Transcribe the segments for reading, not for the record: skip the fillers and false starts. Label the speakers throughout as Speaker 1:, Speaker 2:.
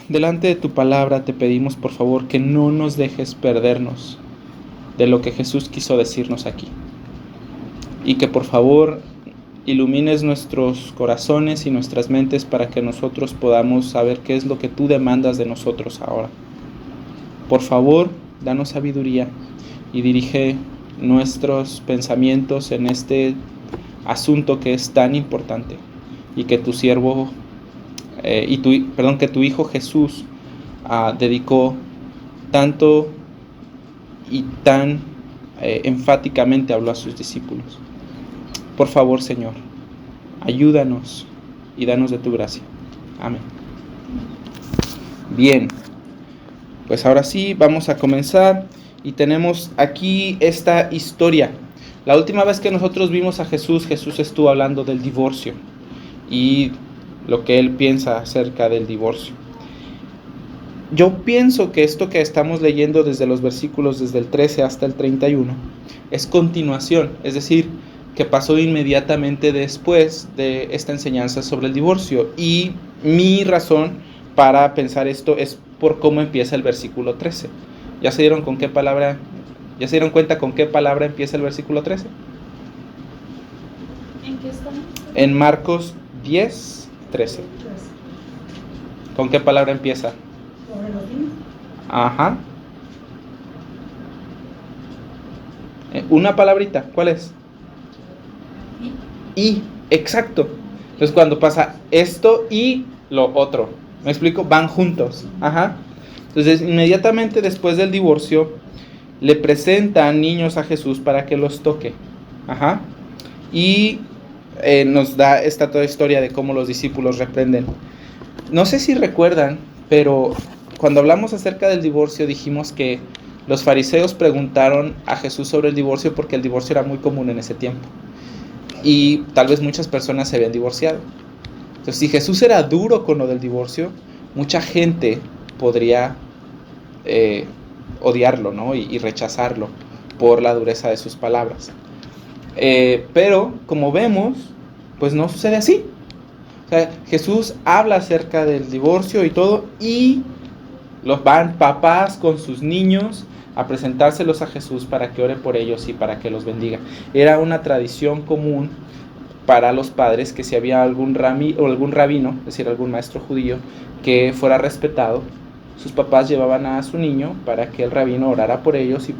Speaker 1: delante de tu palabra te pedimos por favor que no nos dejes perdernos de lo que Jesús quiso decirnos aquí. Y que por favor ilumines nuestros corazones y nuestras mentes para que nosotros podamos saber qué es lo que tú demandas de nosotros ahora. Por favor, danos sabiduría y dirige nuestros pensamientos en este asunto que es tan importante y que tu siervo que tu Hijo Jesús dedicó tanto y tan enfáticamente habló a sus discípulos. Por favor, Señor, ayúdanos y danos de tu gracia. Amén. Bien, pues ahora sí vamos a comenzar y tenemos aquí esta historia. La última vez que nosotros vimos a Jesús, Jesús estuvo hablando del divorcio y lo que él piensa acerca del divorcio. Yo pienso que esto que estamos leyendo desde los versículos desde el 13 hasta el 31 es continuación, es decir, que pasó inmediatamente después de esta enseñanza sobre el divorcio. Y mi razón para pensar esto es por cómo empieza el versículo 13. ¿Ya se dieron cuenta con qué palabra empieza el versículo 13?
Speaker 2: ¿En qué estamos?
Speaker 1: En Marcos 10, 13. ¿Con qué palabra empieza?
Speaker 2: ¿Sobre los niños?
Speaker 1: Ajá. Una palabrita, ¿cuál es? Y, exacto. Entonces cuando pasa esto y lo otro, ¿me explico? Van juntos. Ajá. Entonces inmediatamente después del divorcio le presentan niños a Jesús para que los toque. Ajá. Y nos da esta toda historia de cómo los discípulos reprenden. No sé si recuerdan, pero cuando hablamos acerca del divorcio dijimos que los fariseos preguntaron a Jesús sobre el divorcio porque el divorcio era muy común en ese tiempo. Y tal vez muchas personas se habían divorciado. Entonces, si Jesús era duro con lo del divorcio, mucha gente podría odiarlo, ¿no? y rechazarlo por la dureza de sus palabras. Pero, como vemos, pues no sucede así. O sea, Jesús habla acerca del divorcio y todo, y los van papás con sus niños a presentárselos a Jesús para que ore por ellos y para que los bendiga. Era una tradición común para los padres que si había algún rabino, es decir, algún maestro judío que fuera respetado, sus papás llevaban a su niño para que el rabino orara por ellos y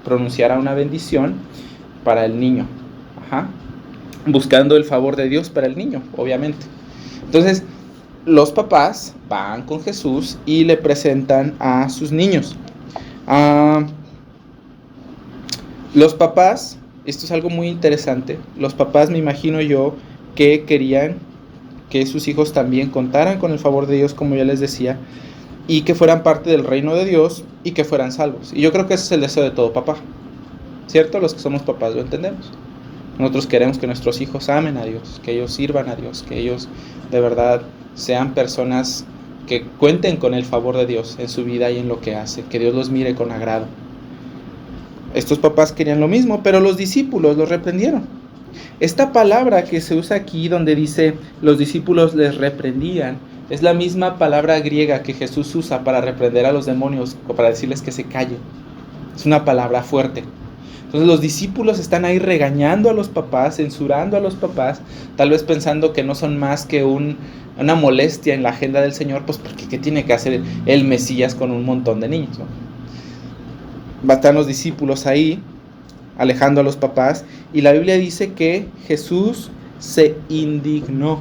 Speaker 1: pronunciara una bendición para el niño. Ajá. Buscando el favor de Dios para el niño, obviamente. Entonces, los papás van con Jesús y le presentan a sus niños. Los papás, esto es algo muy interesante, los papás me imagino yo que querían que sus hijos también contaran con el favor de Dios, como ya les decía, y que fueran parte del reino de Dios y que fueran salvos. Y yo creo que ese es el deseo de todo papá, ¿cierto? Los que somos papás lo entendemos. Nosotros queremos que nuestros hijos amen a Dios, que ellos sirvan a Dios, que ellos de verdad sean personas que cuenten con el favor de Dios en su vida y en lo que hace, que Dios los mire con agrado. Estos papás querían lo mismo, pero los discípulos los reprendieron. Esta palabra que se usa aquí donde dice los discípulos les reprendían, es la misma palabra griega que Jesús usa para reprender a los demonios o para decirles que se callen. Es una palabra fuerte. Entonces los discípulos están ahí regañando a los papás, censurando a los papás, tal vez pensando que no son más que una molestia en la agenda del Señor, pues porque ¿qué tiene que hacer el Mesías con un montón de niños, ¿no? Están los discípulos ahí, alejando a los papás, y la Biblia dice que Jesús se indignó.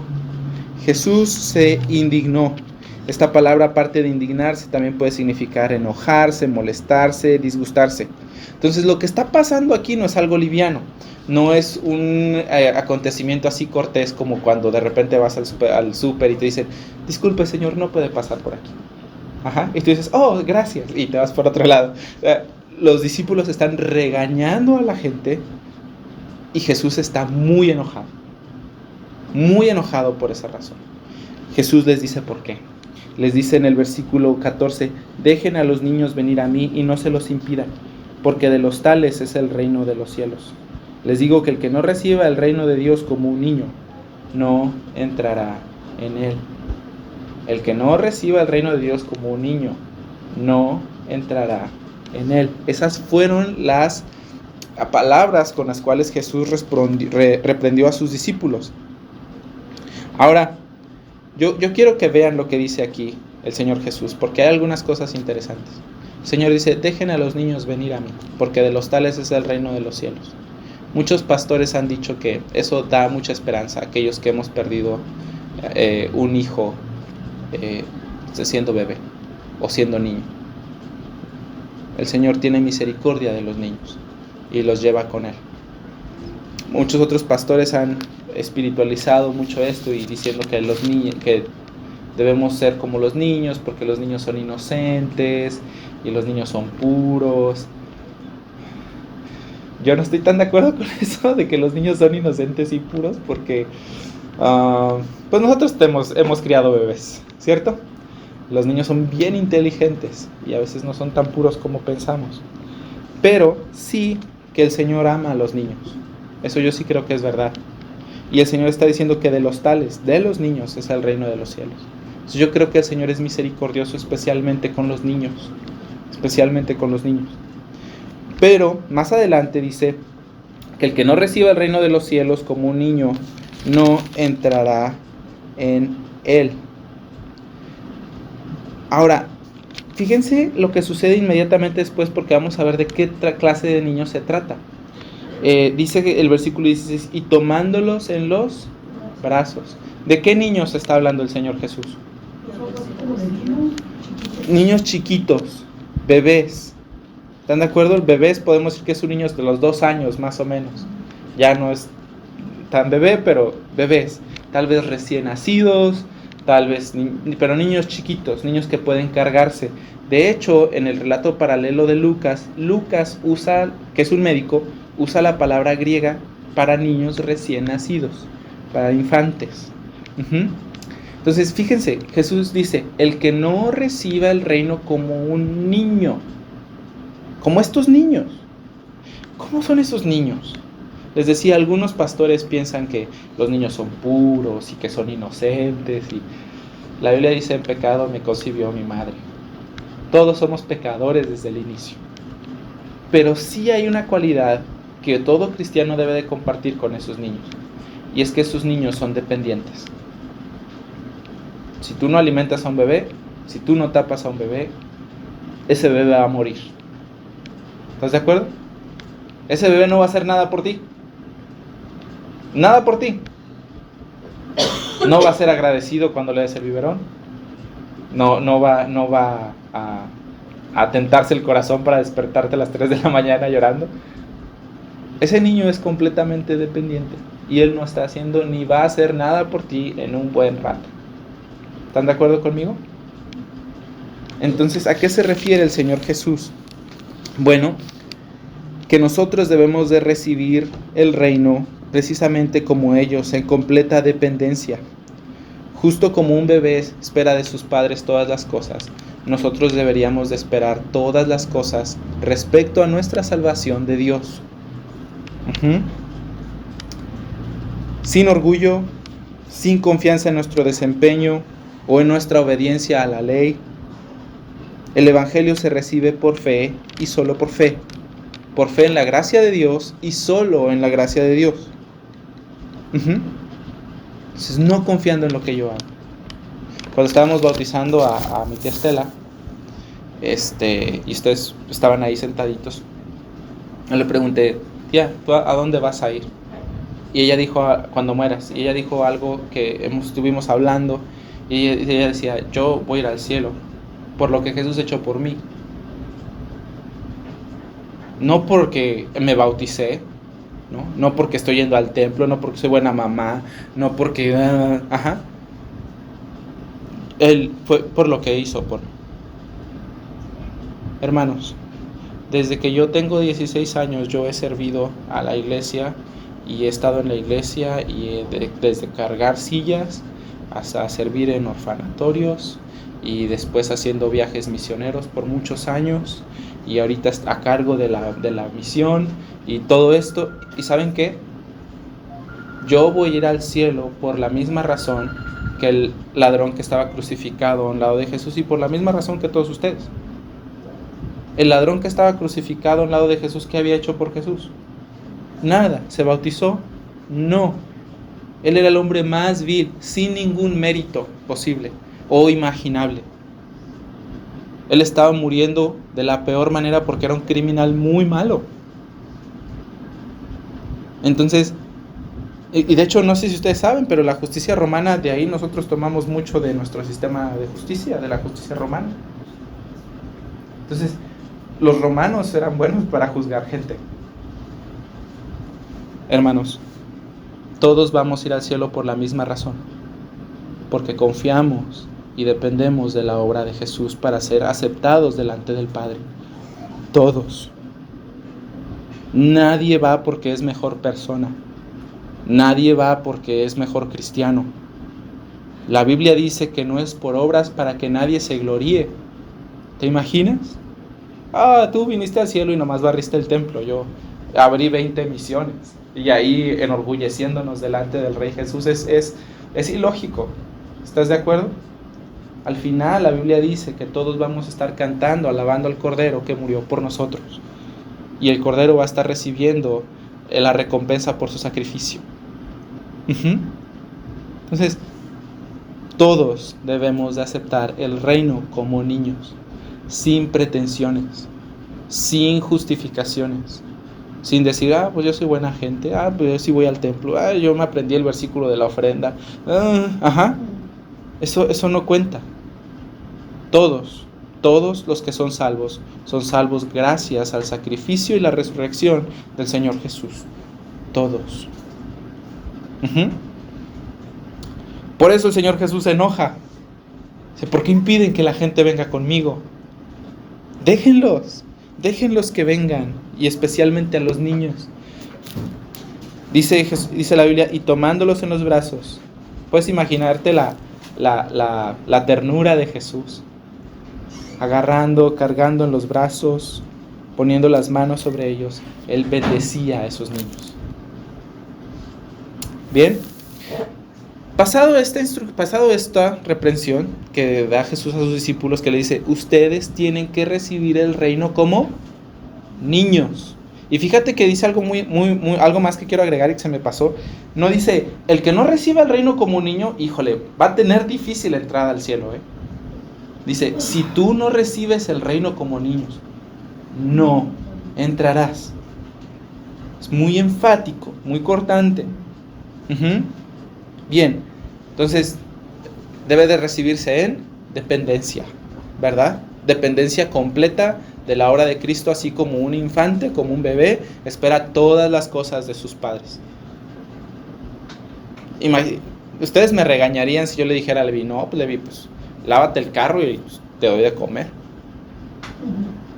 Speaker 1: Jesús se indignó. Esta palabra, aparte de indignarse, también puede significar enojarse, molestarse, disgustarse. Entonces lo que está pasando aquí no es algo liviano, no es un acontecimiento así cortés como cuando de repente vas al súper y te dicen, disculpe señor, no puede pasar por aquí. Ajá. Y tú dices, oh, gracias, y te vas por otro lado. Los discípulos están regañando a la gente y Jesús está muy enojado por esa razón. Jesús les dice por qué. Les dice en el versículo 14, dejen a los niños venir a mí y no se los impidan, porque de los tales es el reino de los cielos. Les digo que el que no reciba el reino de Dios como un niño, no entrará en él. El que no reciba el reino de Dios como un niño, no entrará en él. Esas fueron las palabras con las cuales Jesús reprendió a sus discípulos. Ahora, yo quiero que vean lo que dice aquí el Señor Jesús, porque hay algunas cosas interesantes. El Señor dice, dejen a los niños venir a mí, porque de los tales es el reino de los cielos. Muchos pastores han dicho que eso da mucha esperanza a aquellos que hemos perdido un hijo siendo bebé o siendo niño. El Señor tiene misericordia de los niños y los lleva con Él. Muchos otros pastores han espiritualizado mucho esto y diciendo que los niños, que debemos ser como los niños porque los niños son inocentes y los niños son puros. Yo no estoy tan de acuerdo con eso de que los niños son inocentes y puros porque pues nosotros hemos criado bebés, ¿cierto? Los niños son bien inteligentes y a veces no son tan puros como pensamos. Pero sí que el Señor ama a los niños. Eso yo sí creo que es verdad. Y el Señor está diciendo que de los tales, de los niños, es el reino de los cielos. Entonces yo creo que el Señor es misericordioso especialmente con los niños. Especialmente con los niños. Pero más adelante dice que el que no reciba el reino de los cielos como un niño no entrará en él. Ahora, fíjense lo que sucede inmediatamente después porque vamos a ver de qué clase de niños se trata. Dice el versículo 16, y tomándolos en los brazos. ¿De qué niños está hablando el Señor Jesús? Niños chiquitos, bebés. ¿Están de acuerdo? El bebés podemos decir que es un niño de los 2 años más o menos. Ya no es tan bebé, pero bebés. Tal vez recién nacidos, tal vez, pero niños chiquitos, niños que pueden cargarse. De hecho, en el relato paralelo de Lucas usa, que es un médico, usa la palabra griega para niños recién nacidos, para infantes. Entonces, fíjense, Jesús dice, el que no reciba el reino como un niño, como estos niños. ¿Cómo son esos niños? Les decía, algunos pastores piensan que los niños son puros y que son inocentes. Y la Biblia dice, en pecado me concibió mi madre. Todos somos pecadores desde el inicio. Pero sí hay una cualidad que todo cristiano debe de compartir con esos niños. Y es que esos niños son dependientes. Si tú no alimentas a un bebé, si tú no tapas a un bebé, ese bebé va a morir. ¿Estás de acuerdo? Ese bebé no va a hacer nada por ti. Nada por ti. No va a ser agradecido cuando le des el biberón. No va a tentarse el corazón para despertarte a las 3 de la mañana llorando. Ese niño es completamente dependiente y él no está haciendo ni va a hacer nada por ti en un buen rato. ¿Están de acuerdo conmigo? Entonces, ¿a qué se refiere el Señor Jesús? Bueno, que nosotros debemos de recibir el reino precisamente como ellos, en completa dependencia. Justo como un bebé espera de sus padres todas las cosas, nosotros deberíamos de esperar todas las cosas respecto a nuestra salvación de Dios. Sin orgullo, sin confianza en nuestro desempeño o en nuestra obediencia a la ley. El Evangelio se recibe por fe y solo por fe. Por fe en la gracia de Dios y solo en la gracia de Dios. Entonces, no confiando en lo que yo hago. Cuando estábamos bautizando a mi tía Estela, y ustedes estaban ahí sentaditos, yo le pregunté, tía, ¿tú a dónde vas a ir? Y ella dijo, cuando mueras. Y ella dijo algo que estuvimos hablando. Y ella decía, yo voy a ir al cielo por lo que Jesús echó por mí. No porque me bauticé, no porque estoy yendo al templo, no porque soy buena mamá, no porque... Él fue por lo que hizo por mí. Hermanos, desde que yo tengo 16 años yo he servido a la iglesia y he estado en la iglesia y desde cargar sillas hasta servir en orfanatorios y después haciendo viajes misioneros por muchos años y ahorita a cargo de la misión y todo esto. ¿Y saben qué? Yo voy a ir al cielo por la misma razón que el ladrón que estaba crucificado a un lado de Jesús y por la misma razón que todos ustedes. El ladrón que estaba crucificado a un lado de Jesús, ¿qué había hecho por Jesús? Nada. ¿Se bautizó? No. Él era el hombre más vil, sin ningún mérito posible o imaginable. Él estaba muriendo de la peor manera porque era un criminal muy malo. Entonces, y de hecho no sé si ustedes saben, pero la justicia romana, de ahí nosotros tomamos mucho de nuestro sistema de justicia, de la justicia romana. Entonces, los romanos eran buenos para juzgar gente. Hermanos, todos vamos a ir al cielo por la misma razón, porque confiamos y dependemos de la obra de Jesús para ser aceptados delante del Padre. Todos. Nadie va porque es mejor persona. Nadie va porque es mejor cristiano. La Biblia dice que no es por obras para que nadie se gloríe. ¿Te imaginas? Tú viniste al cielo y nomás barriste el templo. Yo abrí 20 misiones. Y ahí enorgulleciéndonos delante del Rey Jesús es ilógico. ¿Estás de acuerdo? Al final la Biblia dice que todos vamos a estar cantando, alabando al Cordero que murió por nosotros. Y el Cordero va a estar recibiendo la recompensa por su sacrificio. Entonces, todos debemos de aceptar el reino como niños, sin pretensiones, sin justificaciones, sin decir, pues yo soy buena gente, pues yo sí voy al templo, yo me aprendí el versículo de la ofrenda, eso no cuenta. Todos los que son salvos gracias al sacrificio y la resurrección del Señor Jesús. Todos. Por eso el Señor Jesús se enoja. Dice, ¿por qué impiden que la gente venga conmigo? Déjenlos que vengan, y especialmente a los niños. Dice la Biblia, y tomándolos en los brazos. Puedes imaginarte la ternura de Jesús. Agarrando, cargando en los brazos, poniendo las manos sobre ellos. Él bendecía a esos niños. Bien. Pasado esta reprensión que da Jesús a sus discípulos, que le dice, ustedes tienen que recibir el reino como niños. Y fíjate que dice algo algo más que quiero agregar y que se me pasó. No dice, el que no reciba el reino como niño, híjole, va a tener difícil entrada al cielo. Dice, si tú no recibes el reino como niños, no entrarás. Es muy enfático, muy cortante. Bien, entonces debe de recibirse en dependencia, ¿verdad? Dependencia completa de la obra de Cristo, así como un infante, como un bebé, espera todas las cosas de sus padres. Ustedes me regañarían si yo le dijera a Levi, no, pues Levi, pues lávate el carro y te doy de comer.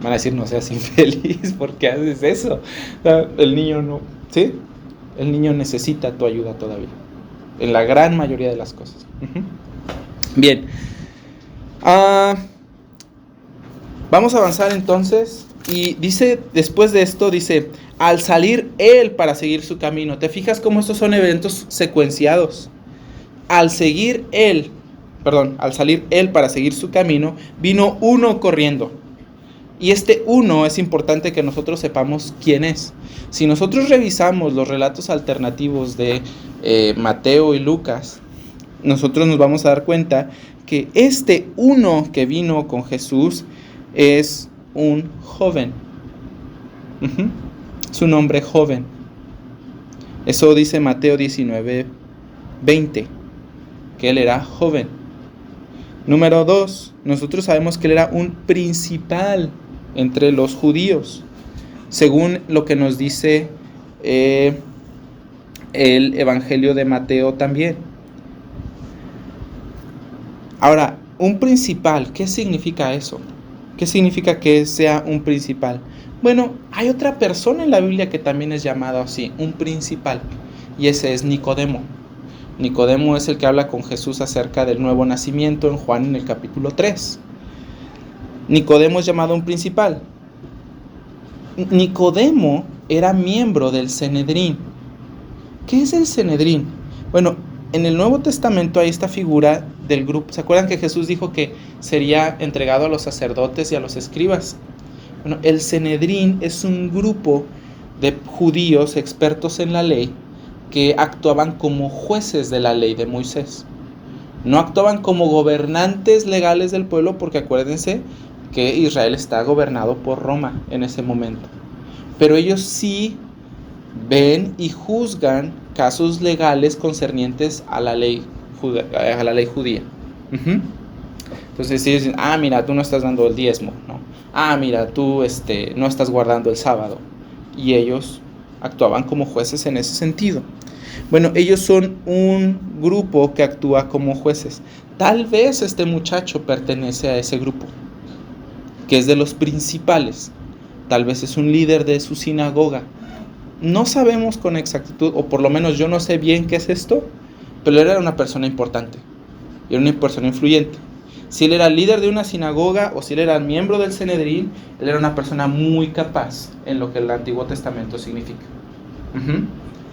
Speaker 1: Van a decir, no seas infeliz, ¿por qué haces eso? El niño no, ¿sí? El niño necesita tu ayuda todavía, en la gran mayoría de las cosas. Bien. Vamos a avanzar entonces. Y dice, después de esto, dice, al salir él para seguir su camino. ¿Te fijas cómo estos son eventos secuenciados? Al salir él para seguir su camino, vino uno corriendo. Y este uno es importante que nosotros sepamos quién es. Si nosotros revisamos los relatos alternativos de Mateo y Lucas, nosotros nos vamos a dar cuenta que este uno que vino con Jesús es un joven. Su nombre joven. Eso dice Mateo 19:20, que él era joven. Número 2, nosotros sabemos que él era un principal entre los judíos, según lo que nos dice el Evangelio de Mateo también. Ahora, un principal, ¿qué significa eso? ¿Qué significa que sea un principal? Bueno, hay otra persona en la Biblia que también es llamado así, un principal, y ese es Nicodemo. Nicodemo es el que habla con Jesús acerca del nuevo nacimiento en Juan en el capítulo 3. Nicodemo es llamado un principal. Nicodemo era miembro del Sanedrín. ¿Qué es el Sanedrín? Bueno, en el Nuevo Testamento hay esta figura del grupo. ¿Se acuerdan que Jesús dijo que sería entregado a los sacerdotes y a los escribas? Bueno, el Sanedrín es un grupo de judíos expertos en la ley que actuaban como jueces de la ley de Moisés. No actuaban como gobernantes legales del pueblo, porque acuérdense que Israel está gobernado por Roma en ese momento. Pero ellos sí ven y juzgan casos legales concernientes a la ley judía. Entonces si dicen, mira, tú no estás dando el diezmo, ¿no? Mira, tú no estás guardando el sábado. Y ellos actuaban como jueces en ese sentido. Bueno, ellos son un grupo que actúa como jueces. Tal vez este muchacho pertenece a ese grupo, que es de los principales. Tal vez es un líder de su sinagoga. No sabemos con exactitud, o por lo menos yo no sé bien qué es esto, pero él era una persona importante, era una persona influyente. Si él era líder de una sinagoga o si él era miembro del Sanedrín, él era una persona muy capaz en lo que el Antiguo Testamento significa.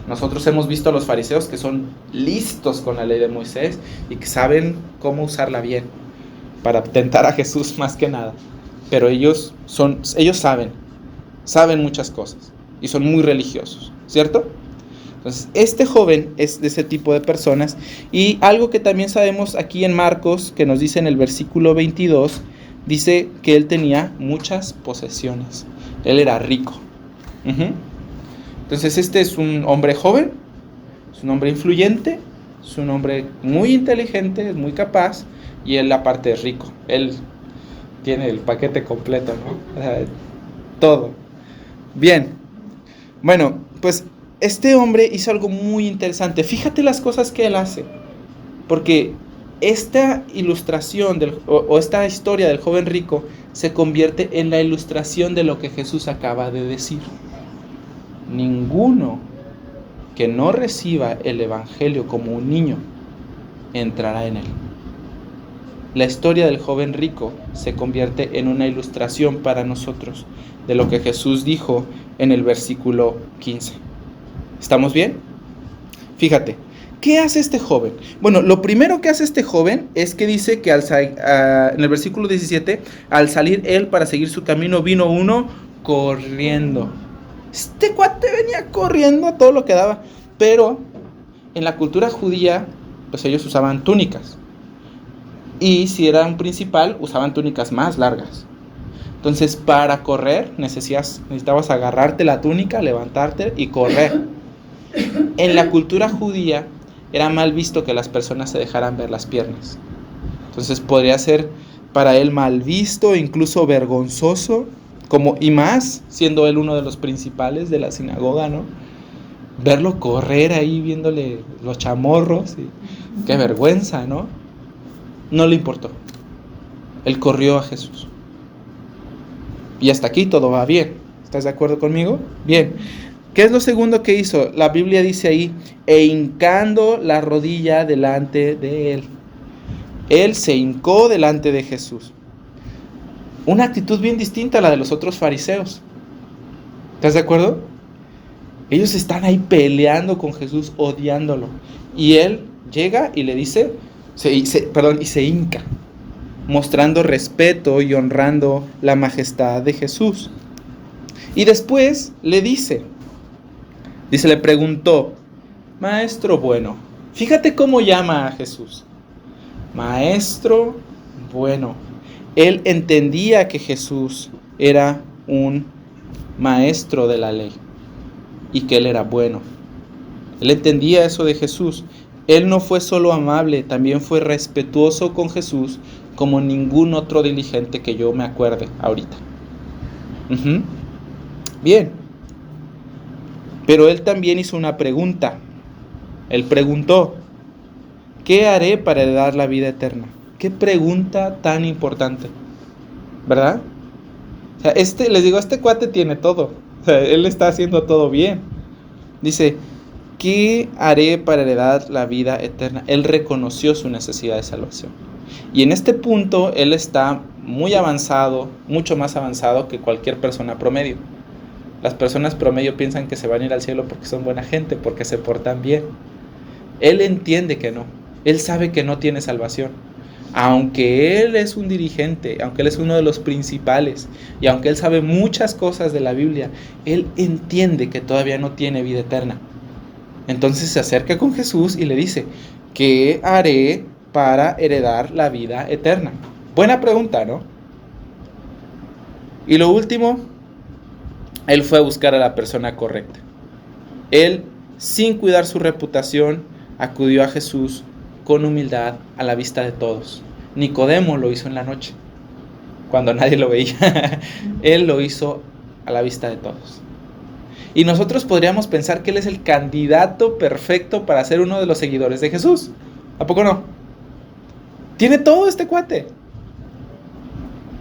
Speaker 1: Nosotros hemos visto a los fariseos que son listos con la ley de Moisés y que saben cómo usarla bien para tentar a Jesús más que nada. Pero ellos saben muchas cosas y son muy religiosos, ¿cierto? Entonces, este joven es de ese tipo de personas. Y algo que también sabemos aquí en Marcos, que nos dice en el versículo 22, dice que él tenía muchas posesiones. Él era rico. Entonces, este es un hombre joven, es un hombre influyente, es un hombre muy inteligente, muy capaz, y él aparte es rico. Él tiene el paquete completo, ¿no? O sea, todo. Bien. Bueno, pues este hombre hizo algo muy interesante. Fíjate las cosas que él hace. Porque esta ilustración o esta historia del joven rico se convierte en la ilustración de lo que Jesús acaba de decir. Ninguno que no reciba el evangelio como un niño entrará en él. La historia del joven rico se convierte en una ilustración para nosotros de lo que Jesús dijo en el versículo 15. ¿Estamos bien? Fíjate, ¿qué hace este joven? Bueno, lo primero que hace este joven es que dice que en el versículo 17, al salir él para seguir su camino, vino uno corriendo. Este cuate venía corriendo a todo lo que daba. Pero en la cultura judía, pues ellos usaban túnicas. Y si era un principal, usaban túnicas más largas. Entonces, para correr, necesitabas agarrarte la túnica, levantarte y correr. En la cultura judía, era mal visto que las personas se dejaran ver las piernas. Entonces, podría ser para él mal visto, incluso vergonzoso, y más siendo él uno de los principales de la sinagoga, ¿no? Verlo correr ahí, viéndole los chamorros, y qué vergüenza, ¿no? No le importó. Él corrió a Jesús. Y hasta aquí todo va bien. ¿Estás de acuerdo conmigo? Bien. ¿Qué es lo segundo que hizo? La Biblia dice ahí, hincando la rodilla delante de él. Él se hincó delante de Jesús. Una actitud bien distinta a la de los otros fariseos. ¿Estás de acuerdo? Ellos están ahí peleando con Jesús, odiándolo. Y él llega y le dice, y se hinca, mostrando respeto y honrando la majestad de Jesús. Y después le le preguntó, Maestro bueno. Fíjate cómo llama a Jesús. Maestro bueno. Él entendía que Jesús era un maestro de la ley y que él era bueno. Él entendía eso de Jesús. Él no fue solo amable, también fue respetuoso con Jesús como ningún otro diligente que yo me acuerde ahorita. Bien. Pero él también hizo una pregunta. Él preguntó, ¿qué haré para heredar la vida eterna? Qué pregunta tan importante, ¿verdad? O sea, este cuate tiene todo. O sea, él está haciendo todo bien. Dice, ¿qué haré para heredar la vida eterna? Él reconoció su necesidad de salvación. Y en este punto, él está muy avanzado, mucho más avanzado que cualquier persona promedio. Las personas promedio piensan que se van a ir al cielo porque son buena gente, porque se portan bien. Él entiende que no. Él sabe que no tiene salvación. Aunque él es un dirigente, aunque él es uno de los principales, y aunque él sabe muchas cosas de la Biblia, él entiende que todavía no tiene vida eterna. Entonces se acerca con Jesús y le dice: ¿qué haré para heredar la vida eterna? Buena pregunta, ¿no? Y lo último, él fue a buscar a la persona correcta. Él, sin cuidar su reputación, acudió a Jesús con humildad a la vista de todos. Nicodemo lo hizo en la noche, cuando nadie lo veía. Él lo hizo a la vista de todos. Y nosotros podríamos pensar que él es el candidato perfecto para ser uno de los seguidores de Jesús. ¿A poco no? Tiene todo este cuate.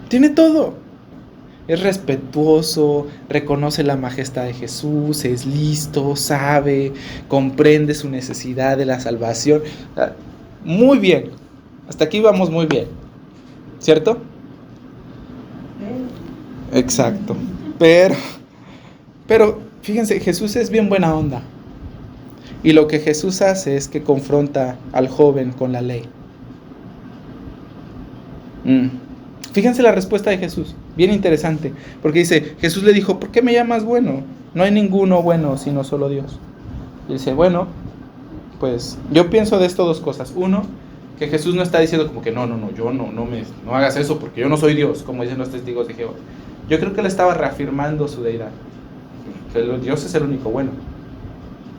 Speaker 1: Tiene todo. Es respetuoso, reconoce la majestad de Jesús, es listo, sabe, comprende su necesidad de la salvación. Muy bien. Hasta aquí vamos muy bien. ¿Cierto? Exacto. Pero fíjense, Jesús es bien buena onda. Y lo que Jesús hace es que confronta al joven con la ley. Fíjense la respuesta de Jesús, bien interesante, porque dice, Jesús le dijo: ¿por qué me llamas bueno? No hay ninguno bueno sino solo Dios. Y dice: bueno, pues yo pienso de esto dos cosas. Uno, que Jesús no está diciendo como que no hagas eso porque yo no soy Dios, como dicen los testigos de Jehová. Yo creo que él estaba reafirmando su deidad. Que Dios es el único bueno.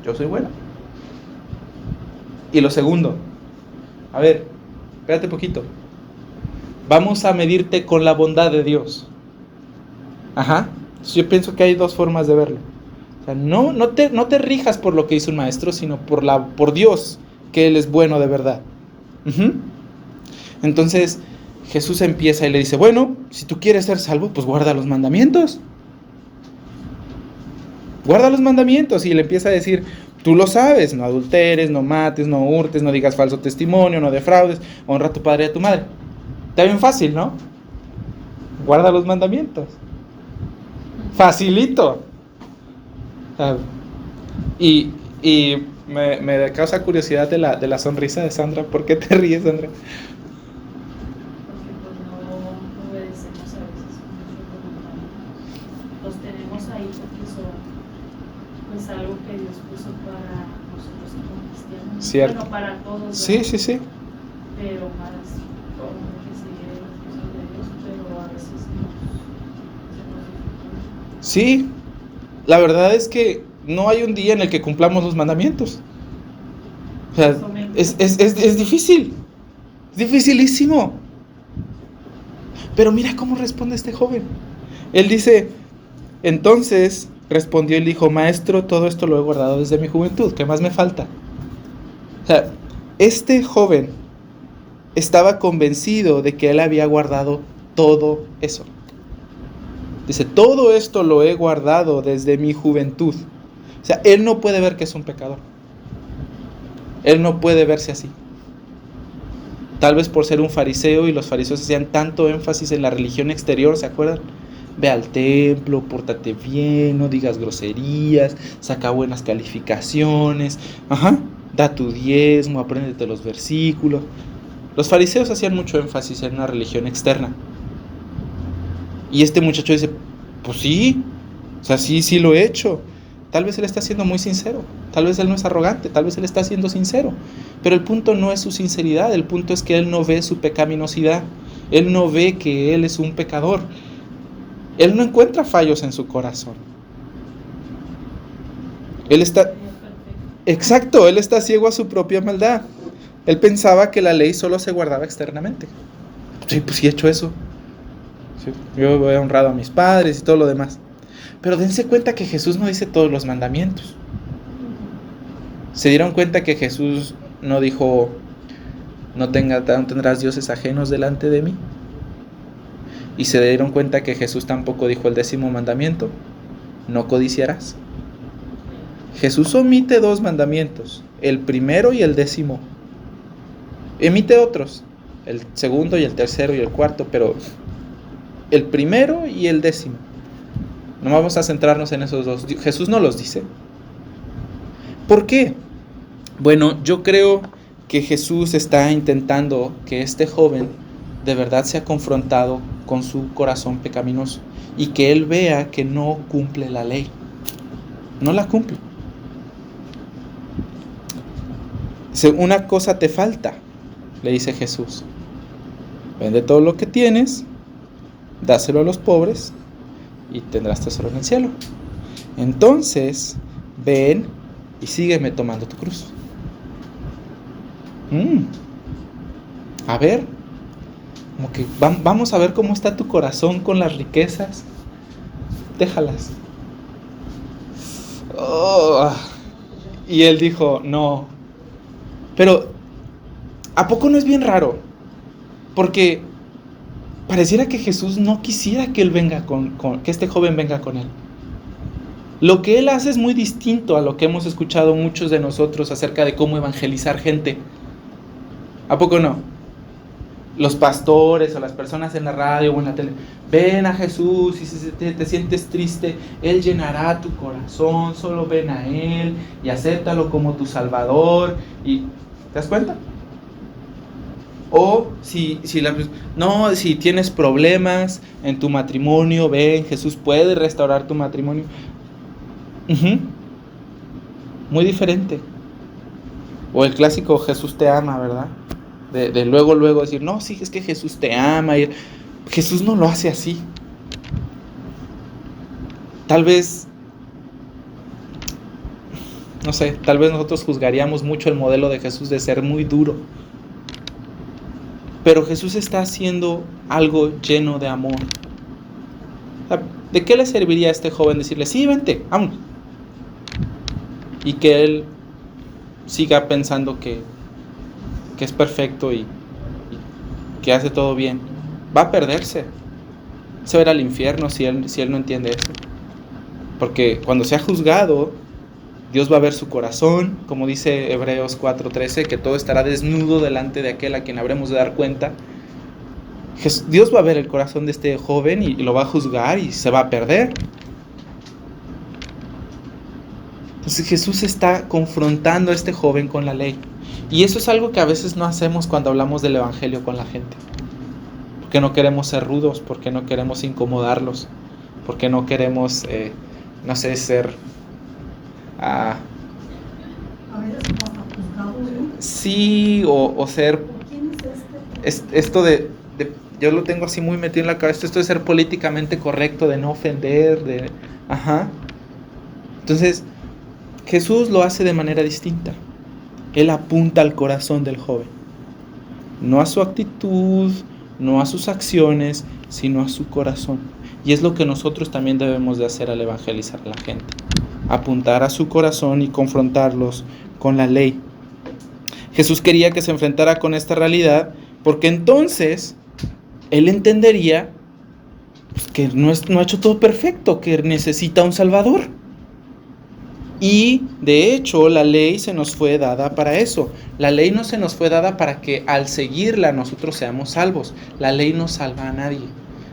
Speaker 1: Yo soy bueno. Y lo segundo, a ver, espérate poquito. Vamos a medirte con la bondad de Dios. Yo pienso que hay dos formas de verlo. O sea, no te rijas por lo que hizo un maestro, sino por Dios, que Él es bueno de verdad. Entonces Jesús empieza y le dice: bueno, si tú quieres ser salvo, pues guarda los mandamientos. Guarda los mandamientos. Y le empieza a decir: tú lo sabes, no adulteres, no mates, no hurtes, no digas falso testimonio, no defraudes, honra a tu padre y a tu madre. Está bien fácil, ¿no? Guarda los mandamientos. Facilito. Y me causa curiosidad de la sonrisa de Sandra. ¿Por qué te ríes, Sandra?
Speaker 2: Porque pues no obedecemos a veces mucho. Los tenemos ahí porque son pues algo que Dios puso para nosotros como cristianos.
Speaker 1: Cierto.
Speaker 2: Bueno, para todos, ¿verdad?
Speaker 1: Sí.
Speaker 2: Pero más todo que sigue las cosas de Dios, pero a veces no.
Speaker 1: Sí, la verdad es que no hay un día en el que cumplamos los mandamientos. O sea, es difícil. Es dificilísimo. Pero mira cómo responde este joven. Él dice: entonces respondió y dijo: maestro, todo esto lo he guardado desde mi juventud. ¿Qué más me falta? O sea, este joven estaba convencido de que él había guardado todo eso. Dice: todo esto lo he guardado desde mi juventud. O sea, él no puede ver que es un pecador. Él no puede verse así. Tal vez por ser un fariseo, y los fariseos hacían tanto énfasis en la religión exterior, ¿se acuerdan? Ve al templo, pórtate bien, no digas groserías, saca buenas calificaciones, da tu diezmo, apréndete los versículos. Los fariseos hacían mucho énfasis en una religión externa. Y este muchacho dice: pues sí, o sea, sí lo he hecho. Tal vez él está siendo muy sincero, tal vez él no es arrogante, tal vez él está siendo sincero. Pero el punto no es su sinceridad, el punto es que él no ve su pecaminosidad, él no ve que él es un pecador. Él no encuentra fallos en su corazón. Él está ciego a su propia maldad. Él pensaba que la ley solo se guardaba externamente. Sí, pues sí he hecho eso. Sí, yo he honrado a mis padres y todo lo demás. Pero dense cuenta que Jesús no dice todos los mandamientos. ¿Se dieron cuenta que Jesús no dijo: no tendrás dioses ajenos delante de mí? ¿Y se dieron cuenta que Jesús tampoco dijo el 10º mandamiento? No codiciarás. Jesús omite 2 mandamientos, el primero y el 10º. Emite otros, el segundo y el tercero y el cuarto, pero el primero y el 10º. No vamos a centrarnos en esos dos. Jesús no los dice. ¿Por qué? Bueno, yo creo que Jesús está intentando que este joven de verdad sea confrontado con su corazón pecaminoso y que él vea que no cumple la ley. No la cumple. Una cosa te falta, le dice Jesús. Vende todo lo que tienes, dáselo a los pobres y tendrás tesoro en el cielo. Entonces, ven y sígueme tomando tu cruz. A ver, como que vamos a ver cómo está tu corazón con las riquezas. Déjalas. Y él dijo, no. Pero, ¿a poco no es bien raro? Porque pareciera que Jesús no quisiera que él venga que este joven venga con él. Lo que él hace es muy distinto a lo que hemos escuchado muchos de nosotros acerca de cómo evangelizar gente. ¿A poco no? Los pastores o las personas en la radio o en la tele, ven a Jesús y si te sientes triste, Él llenará tu corazón, solo ven a Él y acéptalo como tu Salvador. ¿Y te das cuenta? O si tienes problemas en tu matrimonio, ven, Jesús puede restaurar tu matrimonio. Muy diferente. O el clásico Jesús te ama, ¿verdad? De luego decir, no, sí, es que Jesús te ama. Y Jesús no lo hace así. Tal vez nosotros juzgaríamos mucho el modelo de Jesús de ser muy duro. Pero Jesús está haciendo algo lleno de amor. ¿De qué le serviría a este joven decirle, sí, vente, vámonos? Y que él siga pensando que es perfecto y que hace todo bien. Va a perderse. Se va a ir al infierno si él no entiende eso. Porque cuando sea juzgado, Dios va a ver su corazón, como dice Hebreos 4:13, que todo estará desnudo delante de aquel a quien habremos de dar cuenta. Dios va a ver el corazón de este joven y lo va a juzgar y se va a perder. Entonces Jesús está confrontando a este joven con la ley. Y eso es algo que a veces no hacemos cuando hablamos del evangelio con la gente. Porque no queremos ser rudos, porque no queremos incomodarlos, porque no queremos, ser...
Speaker 3: A veces hasta juzgados, ¿no?
Speaker 1: Sí, o ser...
Speaker 3: ¿Quién es este?
Speaker 1: Esto de yo lo tengo así muy metido en la cabeza, esto de ser políticamente correcto, de no ofender, Entonces, Jesús lo hace de manera distinta. Él apunta al corazón del joven. No a su actitud, no a sus acciones, sino a su corazón. Y es lo que nosotros también debemos de hacer al evangelizar a la gente. Apuntar a su corazón y confrontarlos con la ley. Jesús quería que se enfrentara con esta realidad porque entonces él entendería que no ha hecho todo perfecto, que necesita un Salvador. Y de hecho la ley se nos fue dada para eso. La ley no se nos fue dada para que al seguirla nosotros seamos salvos. La ley no salva a nadie.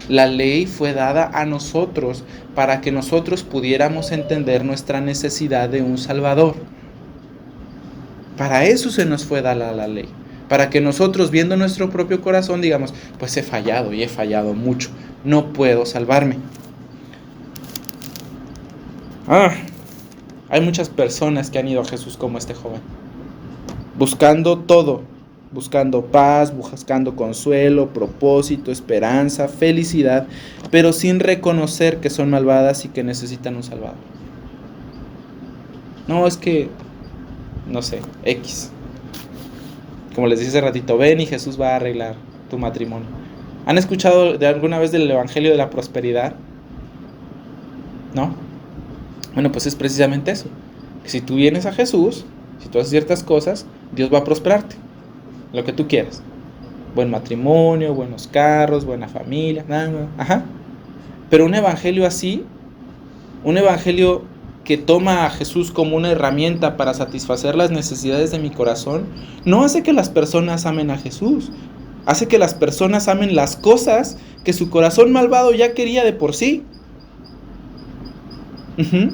Speaker 1: La ley fue dada a nosotros para que nosotros pudiéramos entender nuestra necesidad de un Salvador. Para eso se nos fue dada la ley. Para que nosotros, viendo nuestro propio corazón, digamos, pues he fallado y he fallado mucho. No puedo salvarme. Hay muchas personas que han ido a Jesús como este joven. Buscando todo. Buscando paz, buscando consuelo, propósito, esperanza, felicidad, pero sin reconocer que son malvadas y que necesitan un Salvador. No, es que, X. Como les dije hace ratito, ven y Jesús va a arreglar tu matrimonio. ¿Han escuchado de alguna vez del Evangelio de la Prosperidad? ¿No? Bueno, pues es precisamente eso. Que si tú vienes a Jesús, si tú haces ciertas cosas, Dios va a prosperarte. Lo que tú quieras. Buen matrimonio, buenos carros, buena familia. Pero un evangelio así, un evangelio que toma a Jesús como una herramienta para satisfacer las necesidades de mi corazón, no hace que las personas amen a Jesús. Hace que las personas amen las cosas que su corazón malvado ya quería de por sí. Ujú.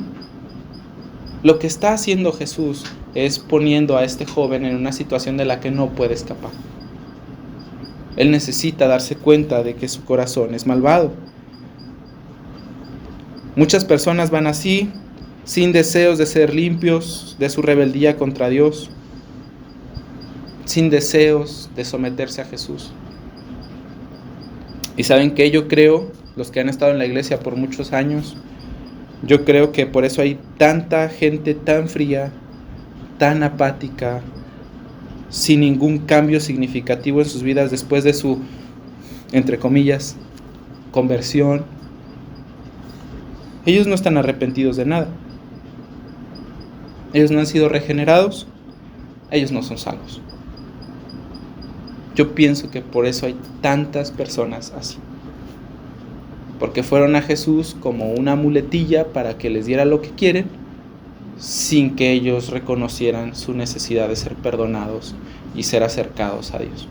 Speaker 1: Lo que está haciendo Jesús es poniendo a este joven en una situación de la que no puede escapar. Él necesita darse cuenta de que su corazón es malvado. Muchas personas van así, sin deseos de ser limpios de su rebeldía contra Dios, sin deseos de someterse a Jesús. Y saben que yo creo, los que han estado en la iglesia por muchos años, yo creo que por eso hay tanta gente tan fría, tan apática, sin ningún cambio significativo en sus vidas después de su, entre comillas, conversión. Ellos no están arrepentidos de nada. Ellos no han sido regenerados. Ellos no son salvos. Yo pienso que por eso hay tantas personas así. Porque fueron a Jesús como una muletilla para que les diera lo que quieren, sin que ellos reconocieran su necesidad de ser perdonados y ser acercados a Dios.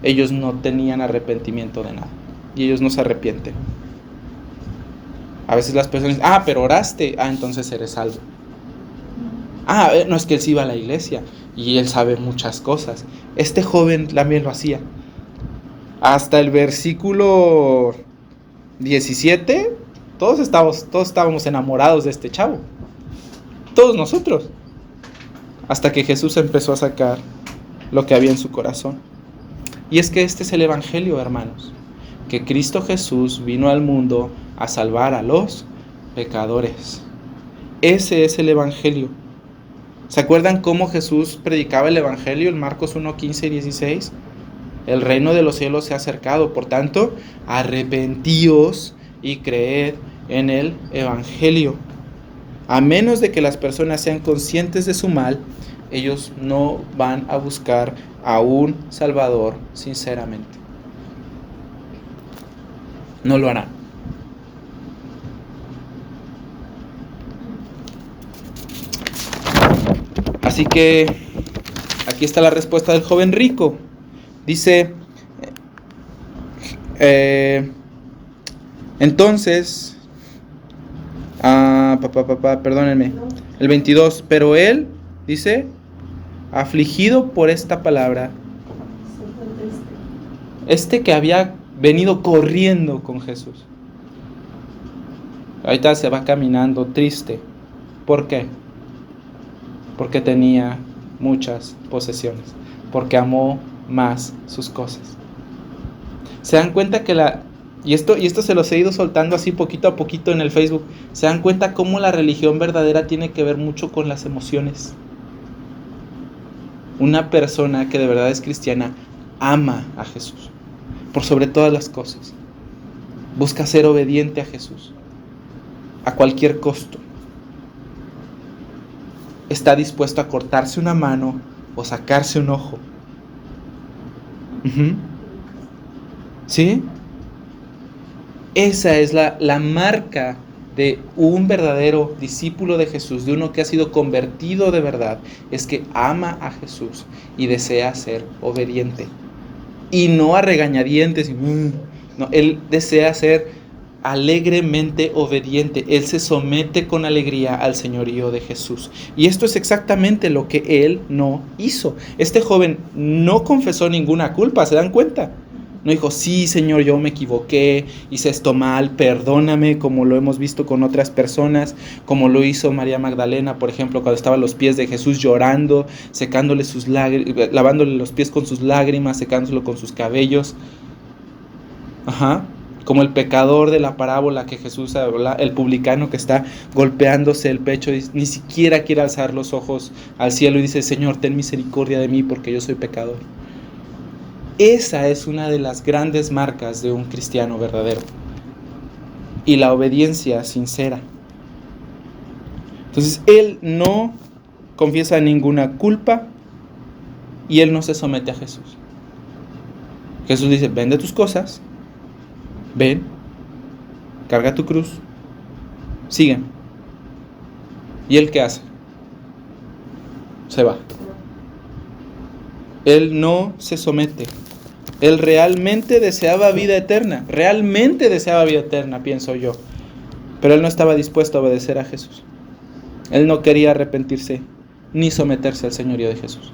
Speaker 1: Ellos no tenían arrepentimiento de nada. Y ellos no se arrepienten. A veces las personas dicen, pero oraste, entonces eres salvo. No, es que él sí iba a la iglesia y él sabe muchas cosas. Este joven también lo hacía. Hasta el versículo 17, todos estábamos enamorados de este chavo. Todos nosotros. Hasta que Jesús empezó a sacar lo que había en su corazón. Y es que este es el evangelio, hermanos. Que Cristo Jesús vino al mundo a salvar a los pecadores. Ese es el evangelio. ¿Se acuerdan cómo Jesús predicaba el evangelio en Marcos 1, 15 y 16? El reino de los cielos se ha acercado, por tanto, arrepentíos y creed en el evangelio. A menos de que las personas sean conscientes de su mal, ellos no van a buscar a un Salvador sinceramente. No lo harán. Así que aquí está la respuesta del joven rico. Dice, entonces, perdónenme, el 22, pero él, dice, afligido por esta palabra, que había venido corriendo con Jesús, ahorita se va caminando triste. ¿Por qué? Porque tenía muchas posesiones, porque amó más sus cosas. Se dan cuenta que y esto se los he ido soltando así poquito a poquito en el Facebook. Se dan cuenta cómo la religión verdadera tiene que ver mucho con las emociones. Una persona que de verdad es cristiana ama a Jesús por sobre todas las cosas. Busca ser obediente a Jesús a cualquier costo. Está dispuesto a cortarse una mano o sacarse un ojo. ¿Sí? Esa es la marca de un verdadero discípulo de Jesús, de uno que ha sido convertido de verdad, es que ama a Jesús y desea ser obediente. Y no a regañadientes. No, él desea ser alegremente obediente. Él se somete con alegría al señorío de Jesús. Y esto es exactamente lo que él no hizo. Este joven no confesó ninguna culpa, ¿se dan cuenta? No dijo, sí, Señor, yo me equivoqué, hice esto mal, perdóname, como lo hemos visto con otras personas, como lo hizo María Magdalena, por ejemplo, cuando estaba a los pies de Jesús llorando, secándole sus lágrimas, lavándole los pies con sus lágrimas, secándolo con sus cabellos. Como el pecador de la parábola que Jesús habla, el publicano que está golpeándose el pecho y ni siquiera quiere alzar los ojos al cielo y dice, Señor, ten misericordia de mí porque yo soy pecador. Esa es una de las grandes marcas de un cristiano verdadero. Y la obediencia sincera. Entonces, él no confiesa ninguna culpa y él no se somete a Jesús. Jesús dice, vende tus cosas, ven, carga tu cruz, sígueme. ¿Y él qué hace? Se va. Él no se somete. Él realmente deseaba vida eterna, pienso yo. Pero él no estaba dispuesto a obedecer a Jesús. Él no quería arrepentirse ni someterse al señorío de Jesús.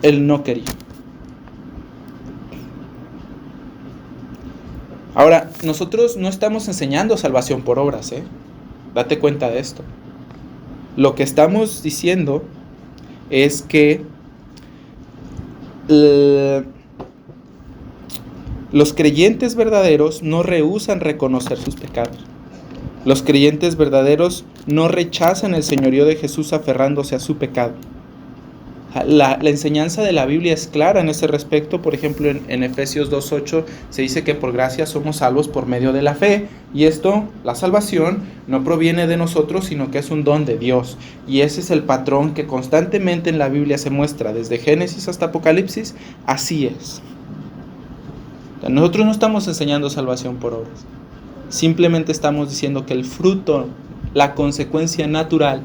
Speaker 1: Él no quería. Ahora, nosotros no estamos enseñando salvación por obras, Date cuenta de esto. Lo que estamos diciendo es que los creyentes verdaderos no rehúsan reconocer sus pecados. Los creyentes verdaderos no rechazan el señorío de Jesús aferrándose a su pecado. La enseñanza de la Biblia es clara en ese respecto. Por ejemplo, en Efesios 2:8 se dice que por gracia somos salvos por medio de la fe. Y esto, la salvación, no proviene de nosotros, sino que es un don de Dios. Y ese es el patrón que constantemente en la Biblia se muestra, desde Génesis hasta Apocalipsis. Así es. Nosotros no estamos enseñando salvación por obras. Simplemente estamos diciendo que el fruto, la consecuencia natural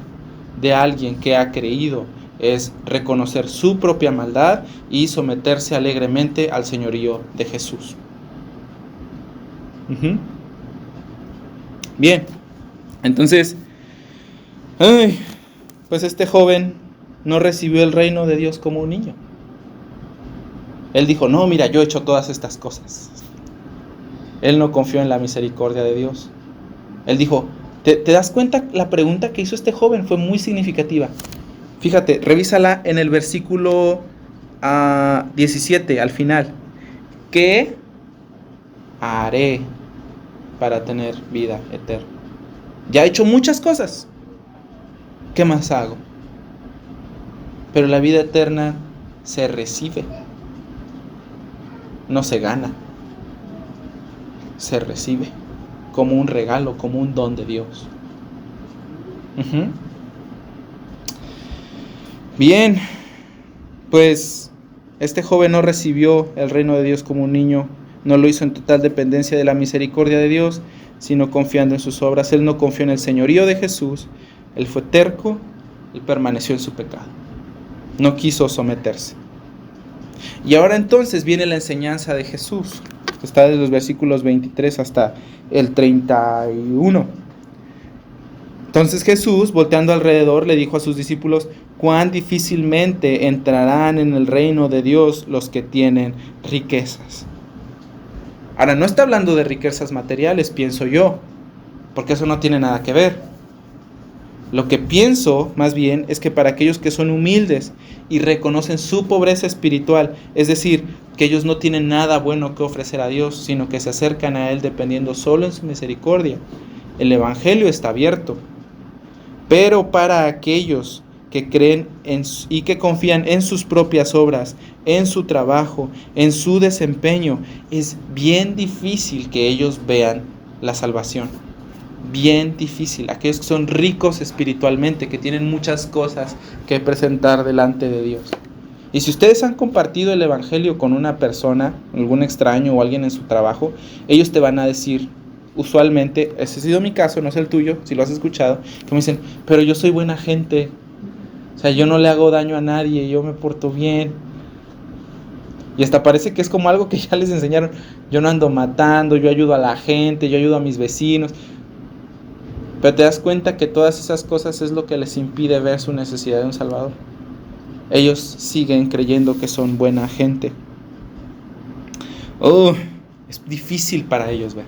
Speaker 1: de alguien que ha creído, es reconocer su propia maldad y someterse alegremente al señorío de Jesús. Bien, entonces, pues este joven no recibió el reino de Dios como un niño. Él dijo, no, mira, yo he hecho todas estas cosas. Él no confió en la misericordia de Dios. Él dijo, ¿te das cuenta? La pregunta que hizo este joven fue muy significativa. Fíjate, revísala en el versículo 17, al final. ¿Qué haré para tener vida eterna? Ya he hecho muchas cosas. ¿Qué más hago? Pero la vida eterna se recibe. No se gana. Se recibe como un regalo, como un don de Dios. Bien, pues este joven no recibió el reino de Dios como un niño, no lo hizo en total dependencia de la misericordia de Dios, sino confiando en sus obras. Él no confió en el señorío de Jesús, él fue terco y permaneció en su pecado. No quiso someterse. Y ahora entonces viene la enseñanza de Jesús, que está desde los versículos 23 hasta el 31. Entonces Jesús, volteando alrededor, le dijo a sus discípulos, cuán difícilmente entrarán en el reino de Dios los que tienen riquezas. Ahora, no está hablando de riquezas materiales, pienso yo, porque eso no tiene nada que ver. Lo que pienso, más bien, es que para aquellos que son humildes y reconocen su pobreza espiritual, es decir, que ellos no tienen nada bueno que ofrecer a Dios, sino que se acercan a Él dependiendo solo en su misericordia, el Evangelio está abierto. Pero para aquellos que creen y que confían en sus propias obras, en su trabajo, en su desempeño, es bien difícil que ellos vean la salvación. Bien difícil. Aquellos que son ricos espiritualmente, que tienen muchas cosas que presentar delante de Dios. Y si ustedes han compartido el Evangelio con una persona, algún extraño o alguien en su trabajo, ellos te van a decir, usualmente, ese ha sido mi caso, no es el tuyo, si lo has escuchado, que me dicen, pero yo soy buena gente, o sea, yo no le hago daño a nadie, yo me porto bien. Y hasta parece que es como algo que ya les enseñaron, yo no ando matando, yo ayudo a la gente, yo ayudo a mis vecinos. Pero te das cuenta que todas esas cosas es lo que les impide ver su necesidad de un Salvador. Ellos siguen creyendo que son buena gente. Es difícil para ellos ver.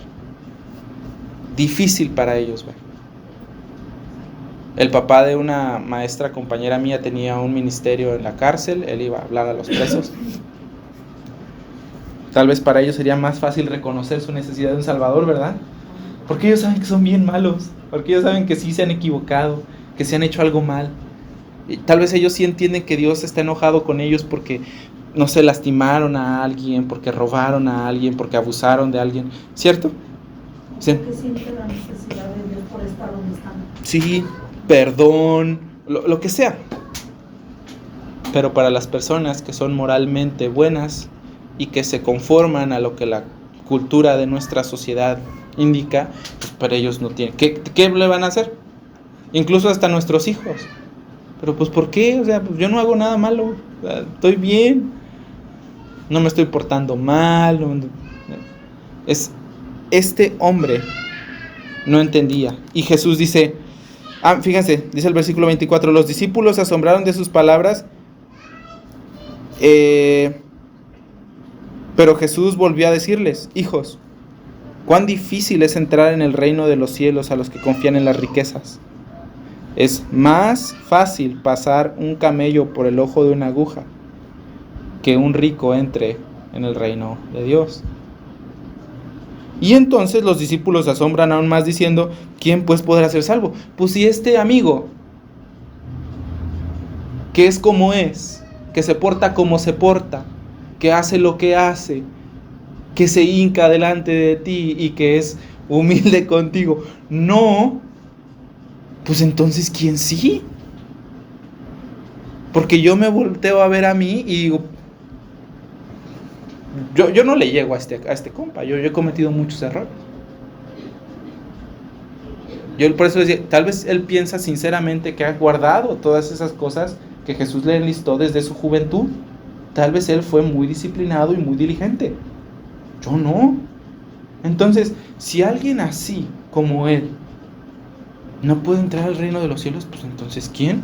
Speaker 1: Difícil para ellos ver. El papá de una maestra compañera mía tenía un ministerio en la cárcel, él iba a hablar a los presos. Tal vez para ellos sería más fácil reconocer su necesidad de un Salvador, ¿verdad? Porque ellos saben que son bien malos, porque ellos saben que sí se han equivocado, que se han hecho algo mal. Y tal vez ellos sí entienden que Dios está enojado con ellos porque, no sé, lastimaron a alguien, porque robaron a alguien, porque abusaron de alguien, ¿cierto? Sí.
Speaker 3: Que sienten la necesidad de Dios por estar donde están.
Speaker 1: Sí, perdón, lo que sea. Pero para las personas que son moralmente buenas y que se conforman a lo que la cultura de nuestra sociedad indica, pues para ellos no tienen. ¿Qué le van a hacer? Incluso hasta nuestros hijos. Pero pues ¿por qué? O sea, pues yo no hago nada malo, o sea, estoy bien, no me estoy portando mal. Es este hombre no entendía. Y Jesús dice, fíjense, dice el versículo 24, los discípulos se asombraron de sus palabras, pero Jesús volvió a decirles, hijos, cuán difícil es entrar en el reino de los cielos a los que confían en las riquezas. Es más fácil pasar un camello por el ojo de una aguja que un rico entre en el reino de Dios. Y entonces los discípulos se asombran aún más diciendo, ¿quién pues podrá ser salvo? Pues si este amigo, que es como es, que se porta como se porta, que hace lo que hace, que se hinca delante de ti y que es humilde contigo, no, pues entonces ¿quién sí? Porque yo me volteo a ver a mí y digo, yo no le llego a este compa, yo he cometido muchos errores. Yo por eso decía, tal vez él piensa sinceramente que ha guardado todas esas cosas que Jesús le enlistó desde su juventud. Tal vez él fue muy disciplinado y muy diligente. Yo no. Entonces, si alguien así como él no puede entrar al reino de los cielos, pues entonces ¿quién?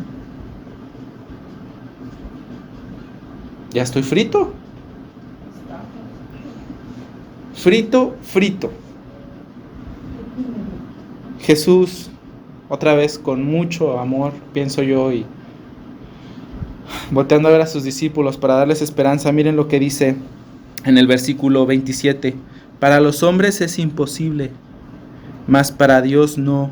Speaker 1: Ya estoy frito. Frito. Jesús, otra vez con mucho amor, pienso yo, y volteando a ver a sus discípulos para darles esperanza, miren lo que dice en el versículo 27. Para los hombres es imposible, mas para Dios no,